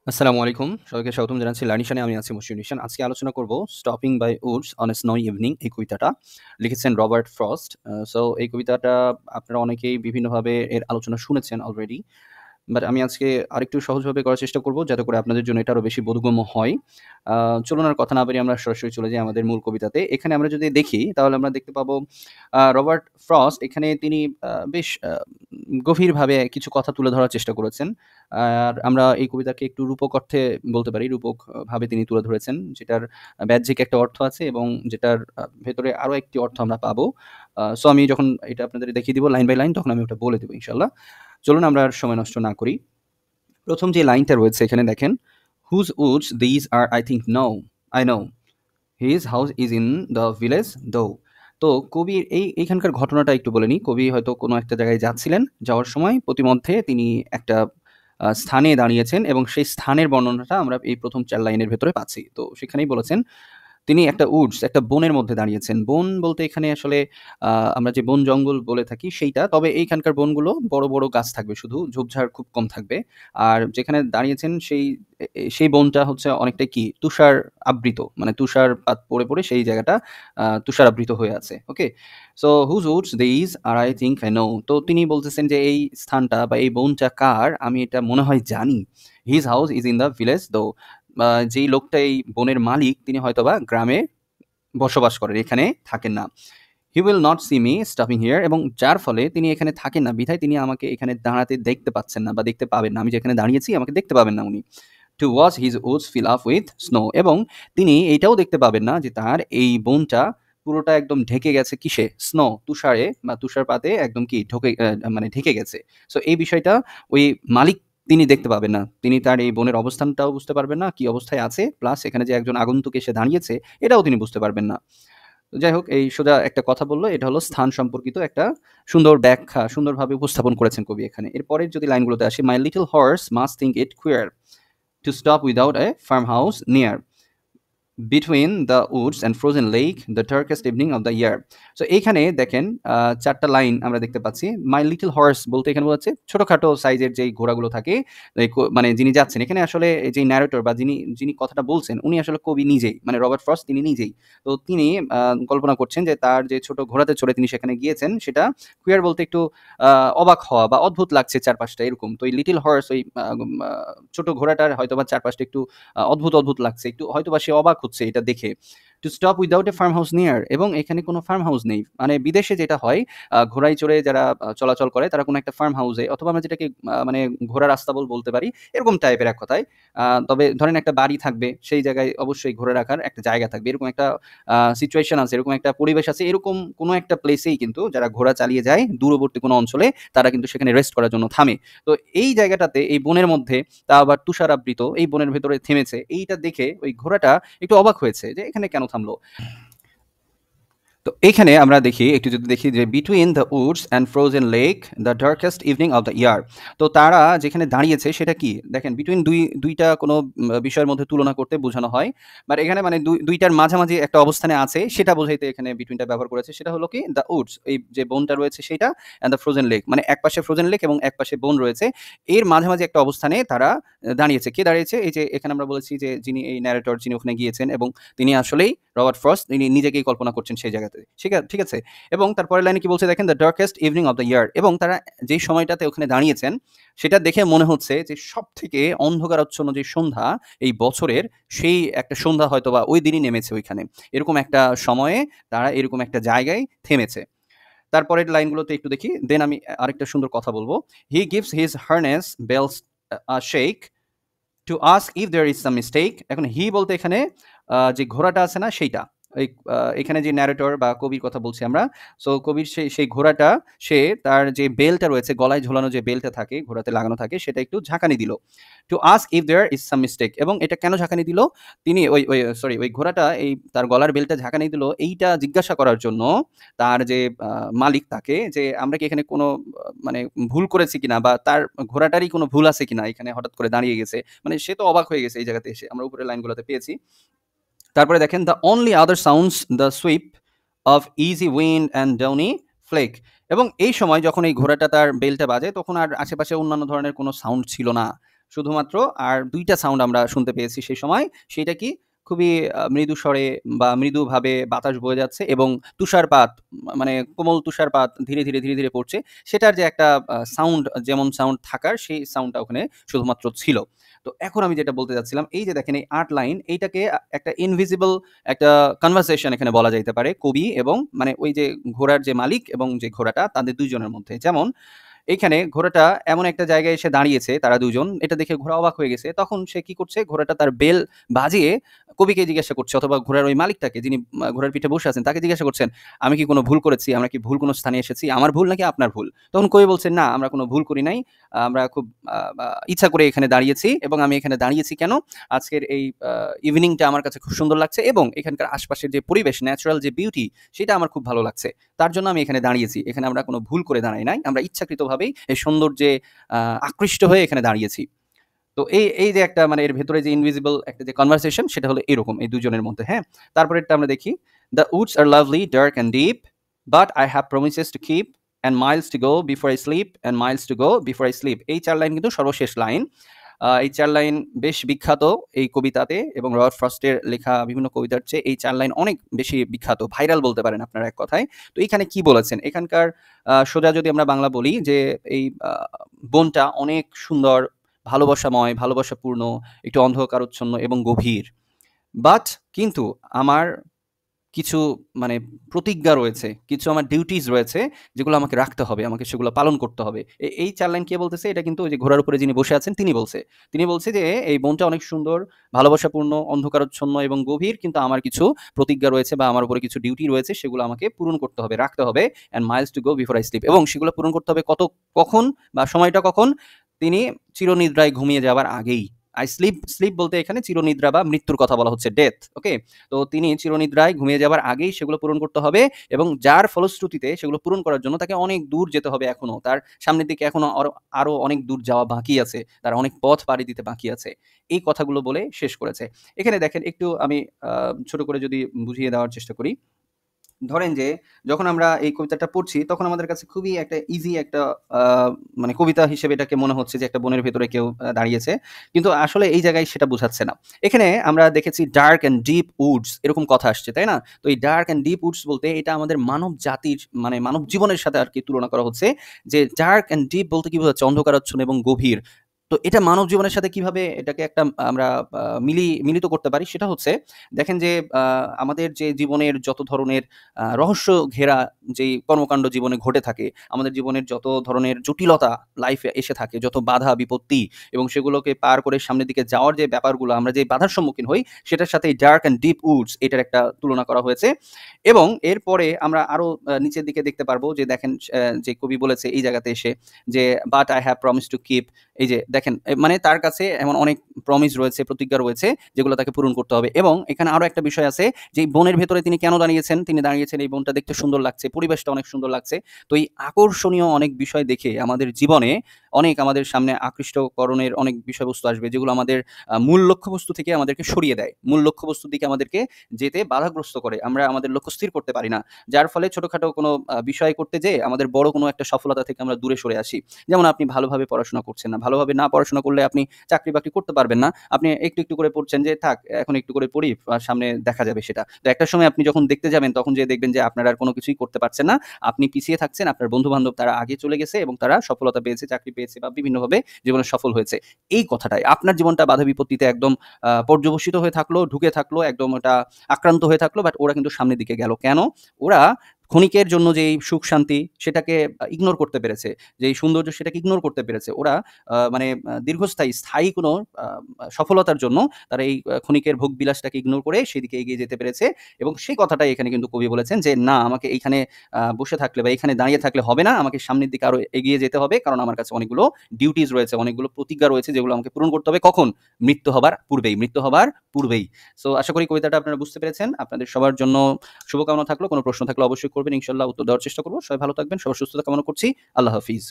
আসসালামু আলাইকুম। সবাইকে স্বাগতম জানাচ্ছি লার্নিশনে। আমি আছি মশিউর নিশান। আজকে আলোচনা করব 'stopping by woods on a snowy evening' এই কবিতাটা। লিখেছেন রবার্ট ফ্রস্ট। সো এই কবিতাটা আপনারা অনেকেই বিভিন্নভাবে এর আলোচনা শুনেছেন অলরেডি। বাট আমি আজকে আরেকটু সহজভাবে করার চেষ্টা করব যাতে করে আপনাদের জন্য এটা আরো বেশি বোধগম্য হয়। আ চলুন আর কথা না বাড়িয়ে আমরা সরাসরি চলে যাই আমাদের মূল কবিতাতে। এখানে আমরা যদি দেখি তাহলে আমরা দেখতে পাবো রবার্ট ফ্রস্ট এখানে তিনি বেশ গভীরভাবে কিছু কথা তুলে ধরার চেষ্টা করেছেন। আর আমরা এই কবিতাকে একটু রূপক অর্থে বলতে পারি। রূপক ভাবে তিনি তুলে ধরেছেন। যেটার বাহ্যিক একটা অর্থ আছে এবং যেটার ভেতরে আরো একটি অর্থ আমরা পাবো। সো আমি যখন এটা আপনাদের দেখিয়ে দিব লাইন বাই লাইন তখন আমি ওটা বলে দেব ইনশাআল্লাহ। চলুন আমরা আর সময় নষ্ট না করি। ১ম যে লাইনটা রয়েছে এখানে দেখেন, "Whose woods these are I think I know. His house is in the village though." তো কবির এইখানকার ঘটনাটা একটু বলে নিই। কবি হয়তো কোনো একটা জায়গায় যাচ্ছিলেন। যাওয়ার সময় পথিমধ্যে তিনি একটা স্থানে দাঁড়িয়েছেন এবং সেই স্থানের বর্ণনাটা আমরা এই ১ম ৪ লাইনের ভেতরে পাচ্ছি। তো সেখানেই বলেছেন তিনি একটা উডস, একটা বনের মধ্যে দাঁড়িয়েছেন। বন বলতে এখানে আসলে আ আমরা যে বন-জঙ্গল বলে থাকি সেইটা। তবে এইখানকার বনগুলো বড়, বড় গাছ থাকবে শুধু, ঝোপঝাড় খুব কম থাকবে। আর যেখানে দাঁড়িয়েছেন সেই বনটা হচ্ছে অনেকটাই কি তুষার আবৃত। মানে তুষারপাত পড়ে, পড়ে সেই জায়গাটা তুষারাবৃত হয়ে আছে। Okay? So whose woods these are I think I know. তো তিনি বলতেছেন যে এই স্থানটা বা এই বনটা কার আমি এটা মনে হয় জানি। His house is in the village though. যেই লোকটা এই বনের মালিক তিনি হয়তোবা গ্রামে বসবাস করেন, এখানে থাকেন না। He will not see me stopping here, এবং যার ফলে তিনি এখানে থাকেন না বিধায় তিনি আমাকে এখানে দাঁড়াতে দেখতে পাচ্ছেন না বা দেখতে পাবেন না। আমি যেখানে দাঁড়িয়েছি আমাকে দেখতে পাবেন না উনি। To watch his woods fill up with snow, এবং তিনি এইটাও দেখতে পাবেন না যে তার এই বনটা পুরোটা একদম ঢেকে গেছে কিসে? স্নো, তুষারে বা তুষারপাতে একদম কি মানে ঢেকে গেছে। সো এই বিষয়টা ওই মালিক তিনি দেখতে পাবেন না। তিনি তার এই বনের অবস্থানটাও বুঝতে পারবেন না, কি অবস্থায় আছে। প্লাস এখানে যে একজন আগন্তুক এসে দাঁড়িয়েছে এটাও তিনি বুঝতে পারবেন না। তো যাই হোক, এই সোজা একটা কথা বলল, এটা হলো স্থান সম্পর্কিত একটা সুন্দর ব্যাখ্যা, সুন্দরভাবে উপস্থাপন করেছেন কবি এখানে। এরপরের যদি লাইনগুলোতে আসি, "My little horse must think it queer to stop without a farmhouse near. Between the woods and frozen lake, the darkest evening of the year." So এইখানে দেখেন ৪ টা লাইন আমরা দেখতে পাচ্ছি। মাই লিটল হর্স বলতে এখানে বোঝাচ্ছে ছোটখাটো সাইজের যেই ঘোড়াগুলো থাকে, মানে যিনি যাচ্ছেন এখানে আসলে যেই ন্যারেটর বা যিনি কথাটা বলছেন উনি আসলে কবি নিজেই, মানে রবার্ট ফ্রস্ট তিনি নিজেই। তো তিনি কল্পনা করছেন যে তার যে ছোট ঘোড়াতে চড়ে তিনি সেখানে গিয়েছেন সেটা কুয়ার বলতে একটু অবাক হওয়া বা অদ্ভুত লাগছে চারপাশটা এরকম। তো এই লিটল হর্স ওই ছোট ঘোড়াটার হয়তোবা চারপাশটা একটু অদ্ভুত, অদ্ভুত লাগছে। একটু হয়তোবা সে অবাক হচ্ছে এটা দেখে। To stop without A farm house near, এবং এখানে কোনো ফার্ম হাউস নেই। মানে বিদেশে যেটা হয় ঘোড়ায় চড়ে যারা চলাচল করে তারা কোনো একটা ফার্ম হাউসে, অথবা আমরা যেটাকে মানে ঘোড়ার আস্তাবল বলতে পারি, এরকম টাইপের এক কথায়। তবে ধরেন একটা বাড়ি থাকবে, সেই জায়গায় অবশ্যই ঘোড়া রাখার একটা জায়গা থাকবে। এরকম একটা সিচুয়েশন আছে, এরকম একটা পরিবেশ আছে। এরকম কোনো একটা প্লেসেই কিন্তু যারা ঘোড়া চালিয়ে যায় দূরবর্তী কোনো অঞ্চলে, তারা কিন্তু সেখানে রেস্ট করার জন্য থামে। তো এই জায়গাটাতে এই বনের মধ্যে, তা আবার তুষারাবৃত এই বনের ভেতরে থেমেছে। এইটা দেখে ওই ঘোড়াটা একটু অবাক হয়েছে যে এখানে কেন থামলো? তো এইখানে আমরা দেখি, একটু যদি দেখি যে between the Woods and frozen lake the darkest evening of the year. তো তারা যেখানে দাঁড়িয়েছে সেটা কি দেখেন, বিটুইন দুইটা কোনো বিষয়ের মধ্যে তুলনা করতে বোঝানো হয়, বাট এখানে মানে দুইটার মাঝামাঝি একটা অবস্থানে আছে সেটা বোঝাইতে এখানে বিটুইনটা ব্যবহার করেছে। সেটা হলো কি দ্য উডস, এই যে বনটা রয়েছে সেটা, অ্যান্ড দ্য ফ্রোজেন লেক, মানে এক পাশে ফ্রোজেন লেক এবং এক পাশে বন রয়েছে। এর মাঝামাঝি একটা অবস্থানে তারা দাঁড়িয়েছে। কে দাঁড়িয়েছে? এই যে এখানে আমরা বলেছি যে যিনি এই ন্যারেটর যিনি ওখানে গিয়েছেন, এবং তিনি আসলেই রবার্ট ফ্রস্ট, তিনি নিজেকেই কল্পনা করছেন সেই জায়গাতে। ঠিক আছে? এবং তার পরের লাইনে কি বলছে দেখেন, "the darkest evening of the year", এবং তারা যেই সময়টাতে ওখানে দাঁড়িয়েছেন সেটা দেখে মনে হচ্ছে যে সবথেকে অন্ধকারাচ্ছন্ন যে সন্ধ্যা এই বছরের, সেই একটা সন্ধ্যা হয়তোবা ওই দিনই নেমেছে ওইখানে। এরকম একটা সময়ে তারা এরকম একটা জায়গায় থেমেছে। তারপরের লাইনগুলোতে একটু দেখি, দেন আমি আরেকটা সুন্দর কথা বলব। "He gives his harness bells a shake to ask if there is some mistake." এখন হি বলতে এখানে যে ঘোড়াটা আছে না সেইটা। এই এখানে যে ন্যারেটর বা কবির কথা বলছি আমরা। সো কবির সেই ঘোড়াটা, সে তার যে বেলটা রয়েছে, গলায় ঝোলানো যে বেলটা থাকে, ঘোড়াতে লাগানো থাকে, সেটা একটু ঝাঁকানি দিল। To ask if there is some mistake, এবং এটা কেন ঝাঁকানি দিল? তিনি ওই ঘোড়াটা এই তার গলার বেলটা ঝাঁকানি দিল এইটা জিজ্ঞাসা করার জন্য তার যে মালিক তাকে, যে আমরা কি এখানে কোনো মানে ভুল করেছি কিনা, বা তার ঘোড়াটারই কোনো ভুল আছে কিনা এখানে হঠাৎ করে দাঁড়িয়ে গেছে। মানে সে তো অবাক হয়ে গেছে এই জায়গাতে এসে। আমরা উপরের লাইনগুলোতে পেয়েছি। তারপরে দেখেন, "the only other sounds the sweep of easy wind and downy flake", এবং এই সময় যখন এই ঘোড়াটা তার বেলটা বাজে তখন আর আশেপাশে অন্যান্য ধরনের কোনো সাউন্ড ছিল না। শুধুমাত্র। আর ২ টা সাউন্ড আমরা শুনতে পেয়েছি সেই সময়। সেইটা কি? খুবই মৃদু স্বরে বা মৃদুভাবে বাতাস বয়ে যাচ্ছে এবং তুষারপাত মানে কোমল তুষারপাত ধীরে ধীরে পড়ছে। সেটার যে একটা সাউন্ড যেমন সাউন্ড থাকার সেই সাউন্ডটা ওখানে শুধুমাত্র ছিল। তো এখন আমি যেটা বলতে চাচ্ছিলাম, এই যে দেখেন এই ৮ লাইন এইটাকে একটা ইনভিজিবল একটা কনভারসেশন এখানে বলা যাইতে পারে কবি এবং মানে ওই যে ঘোড়ার যে মালিক এবং যে ঘোড়াটা তাদের ২ জনের মধ্যে। যেমন এইখানে ঘোড়াটা এমন একটা জায়গায় এসে দাঁড়িয়েছে তারা ২ জন। এটা দেখে ঘোড়া অবাক হয়ে গেছে। তখন সে কি করছে? ঘোড়াটা তার বেল বাজিয়ে কবিকে জিজ্ঞাসা করছে অথবা ঘোড়ার ওই মালিকটাকে যিনি ঘোড়ার পিঠে বসে আছেন তাকে জিজ্ঞাসা করছেন, "আমি কি কোনো ভুল করেছি? আমরা কি ভুল কোনো স্থানে এসেছি? আমার ভুল নাকি আপনার ভুল?" তখন কবি বলছেন, "না, আমরা কোনো ভুল করি নাই। আমরা খুব আ আ ইচ্ছা করে এখানে দাঁড়িয়েছি এবং আমি এখানে দাঁড়িয়েছি কেন? আজকের এই ইভনিংটা আমার কাছে খুব সুন্দর লাগছে এবং এখানকার আশপাশের যে পরিবেশ, ন্যাচারাল যে বিউটি সেটা আমার খুব ভালো লাগছে। তার জন্য আমি এখানে দাঁড়িয়েছি। এখানে আমরা কোনো ভুল করে দাঁড়াই নাই। আমরা ইচ্ছাকৃতভাবেই এই সৌন্দর্যে আকৃষ্ট হয়ে এখানে দাঁড়িয়েছি।" তো এই যে একটা মানে এর ভেতরে যে ইনভিজিবল একটা যে কনভারসেশন সেটা হলো এরকম এই ২ জনের মধ্যে, হ্যাঁ? তারপরেরটা আমরা দেখি, "The woods are lovely, dark and deep, but I have promises to keep and miles to go before I sleep and miles to go before I sleep." এই ৪ লাইন কিন্তু সর্বশেষ লাইন। এই ৪ লাইন বেশ বিখ্যাত এই কবিতাতে এবং রবার্ট ফ্রস্টের লেখা বিভিন্ন কবিতার চেয়ে এই ৪ লাইন অনেক বেশি বিখ্যাত। ভাইরাল বলতে পারেন আপনারা এক কথায়। তো এইখানে কি বলেছেন? এখানকার সোজা যদি আমরা বাংলা বলি যে এই বনটা অনেক সুন্দর, ভালোবাসাময়, ভালোবাসাপূর্ণ, একটু অন্ধকারাচ্ছন্ন এবং গভীর। বাট কিন্তু আমার কিছু মানে প্রতিজ্ঞা রয়েছে, কিছু আমার ডিউটিজ রয়েছে যেগুলো আমাকে রাখতে হবে, আমাকে সেগুলো পালন করতে হবে। এই ৪ লাইন কে বলতেছে? এটা কিন্তু ওই যে ঘোড়ার উপরে যিনি বসে আছেন তিনি বলছে। তিনি বলছে যে, "এই বনটা অনেক সুন্দর, ভালোবাসাপূর্ণ, অন্ধকারাচ্ছন্ন এবং গভীর কিন্তু আমার কিছু প্রতিজ্ঞা রয়েছে বা আমার উপরে কিছু ডিউটি রয়েছে সেগুলো আমাকে পূরণ করতে হবে, রাখতে হবে। And Miles to go before I sleep" এবং সেগুলো পূরণ করতে হবে কখন বা সময়টা কখন? তিনি চিরনিদ্রায় ঘুমিয়ে যাবার আগেই। স্লিপ বলতে এখানে চিরনিদ্রা বা মৃত্যুর কথা বলা হচ্ছে, ডেথ। ওকে? তো তিনি চিরনিদ্রায় ঘুমিয়ে যাবার আগেই সেগুলো পূরণ করতে হবে এবং যার ফলশ্রুতিতে সেগুলো পূরণ করার জন্য তাকে অনেক দূর যেতে হবে এখনো। তার সামনের দিকে এখনো আরো অনেক দূর যাওয়া বাকি আছে। তার অনেক পথ পাড়ি দিতে বাকি আছে। এই কথাগুলো বলে শেষ করেছে। এখানে দেখেন একটু আমি আ ছোট করে যদি বুঝিয়ে দেওয়ার চেষ্টা করি। ধরেন যে যখন আমরা এই কবিতাটা পড়ছি তখন আমাদের কাছে খুবই একটা ইজি একটা আ মানে কবিতা হিসেবে এটাকে মনে হচ্ছে যে একটা বনের ভেতরে কেউ দাঁড়িয়েছে। কিন্তু আসলে এই জায়গায় সেটা বোঝাচ্ছে না। এখানে আমরা দেখেছি ডার্ক অ্যান্ড ডিপ উডস এরকম কথা আসছে, তাই না? তো এই ডার্ক অ্যান্ড ডিপ উডস বলতে এটা আমাদের মানব জাতির মানে মানব জীবনের সাথে আরকি তুলনা করা হচ্ছে। যে ডার্ক অ্যান্ড ডিপ বলতে কি বোঝাচ্ছে? অন্ধকারাচ্ছন্ন এবং গভীর। তো এটা মানব জীবনের সাথে কিভাবে এটাকে একটা আমরা মিলিত করতে পারি সেটা হচ্ছে দেখেন যে আমাদের যে জীবনের যত ধরনের রহস্য ঘেরা যেই কর্মকাণ্ড জীবনে ঘটে থাকে, আমাদের জীবনের যত ধরনের জটিলতা লাইফে এসে থাকে, যত বাধা বিপত্তি এবং সেগুলোকে পার করে সামনের দিকে যাওয়ার যে ব্যাপারগুলো আমরা যে বাধার সম্মুখীন হই, সেটার সাথে এই ডার্ক অ্যান্ড ডিপ উডস এটার একটা তুলনা করা হয়েছে। এবং এরপরে আমরা আরো নিচের দিকে দেখতে পারবো যে দেখেন যে কবি বলেছে এই জায়গাতে এসে যে, "but I have promise to keep" এই যে দেখেন মানে তার কাছে এমন অনেক প্রমিস রয়েছে, প্রতিজ্ঞা রয়েছে যেগুলো তাকে পূরণ করতে হবে। এবং এখানে আরো একটা বিষয় আছে যে এই বনের ভেতরে তিনি কেন দাঁড়িয়েছেন? তিনি দাঁড়িয়েছেন এই বনটা দেখতে সুন্দর লাগছে, পরিবেশটা অনেক সুন্দর লাগছে। তো এই আকর্ষণীয় অনেক বিষয় দেখে আমাদের জীবনে অনেক আমাদের সামনে আকৃষ্টকরণের অনেক বিষয়বস্তু আসবে যেগুলো আমাদের মূল লক্ষ্যবস্তু থেকে আমাদেরকে সরিয়ে দেয়। মূল লক্ষ্যবস্তুর দিকে আমাদেরকে যেতে বাধাগ্রস্ত করে। আমরা আমাদের লক্ষ্য স্থির করতে পারি না। যার ফলে ছোটখাটো কোনো বিষয় করতে যেয়ে আমাদের বড় কোনো একটা সফলতা থেকে আমরা দূরে সরে আসি। যেমন আপনি ভালোভাবে পড়াশোনা করছেন না। ভালোভাবে না পড়াশোনা করলে আপনি চাকরি-বাকরি করতে পারবেন না। আপনি একটু করে পড়ছেন যে থাক এখন একটু করে পড়ি সামনে দেখা যাবে সেটা। তো একটা সময় আপনি যখন দেখতে যাবেন তখন যেয়ে দেখবেন যে আপনার আর কোনো কিছুই করতে পারছেন না। আপনি পিছিয়ে থাকছেন। আপনার বন্ধু-বান্ধব তারা আগে চলে গেছে এবং তারা সফলতা পেয়েছে, চাকরি পেয়েছে বা বিভিন্নভাবে জীবনে সফল হয়েছে। এই কথাটাই আপনার জীবনটা বাধা বিপত্তিতে একদম পর্যবসিত হয়ে থাকলো, ঢুকে থাকলো, একদম ওটা আক্রান্ত হয়ে থাকলো বাট ওরা কিন্তু সামনের দিকে গেল। কেন? ওরা ক্ষণিকের জন্য যেই সুখ শান্তি সেটাকে ইগনোর করতে পেরেছে। যেই সৌন্দর্য সেটাকে ইগনোর করতে পেরেছে। ওরা মানে দীর্ঘস্থায়ী স্থায়ী কোনো আ সফলতার জন্য তারা এই ক্ষণিকের ভোগবিলাসটাকে ইগনোর করে সেদিকে এগিয়ে যেতে পেরেছে এবং সেই কথাটাই এখানে কিন্তু কবি বলেছেন যে, "না আমাকে এইখানে বসে থাকলে বা এখানে দাঁড়িয়ে থাকলে হবে না। আমাকে সামনের দিকে আরো এগিয়ে যেতে হবে। কারণ আমার কাছে অনেকগুলো ডিউটিজ রয়েছে, অনেকগুলো প্রতিজ্ঞা রয়েছে যেগুলো আমাকে পূরণ করতে হবে। কখন? মৃত্যু হবার পূর্বেই, মৃত্যু হবার পূর্বেই।" সো আশা করি কবিতাটা আপনারা বুঝতে পেরেছেন। আপনাদের সবার জন্য শুভকামনা থাকলো। কোনো প্রশ্ন থাকলে অবশ্যই করবেন। ইনশাআল্লাহ উত্তর দেওয়ার চেষ্টা করব। সবাই ভালো থাকবেন। সবার সুস্থতা কামনা করছি। আল্লাহ হাফিজ।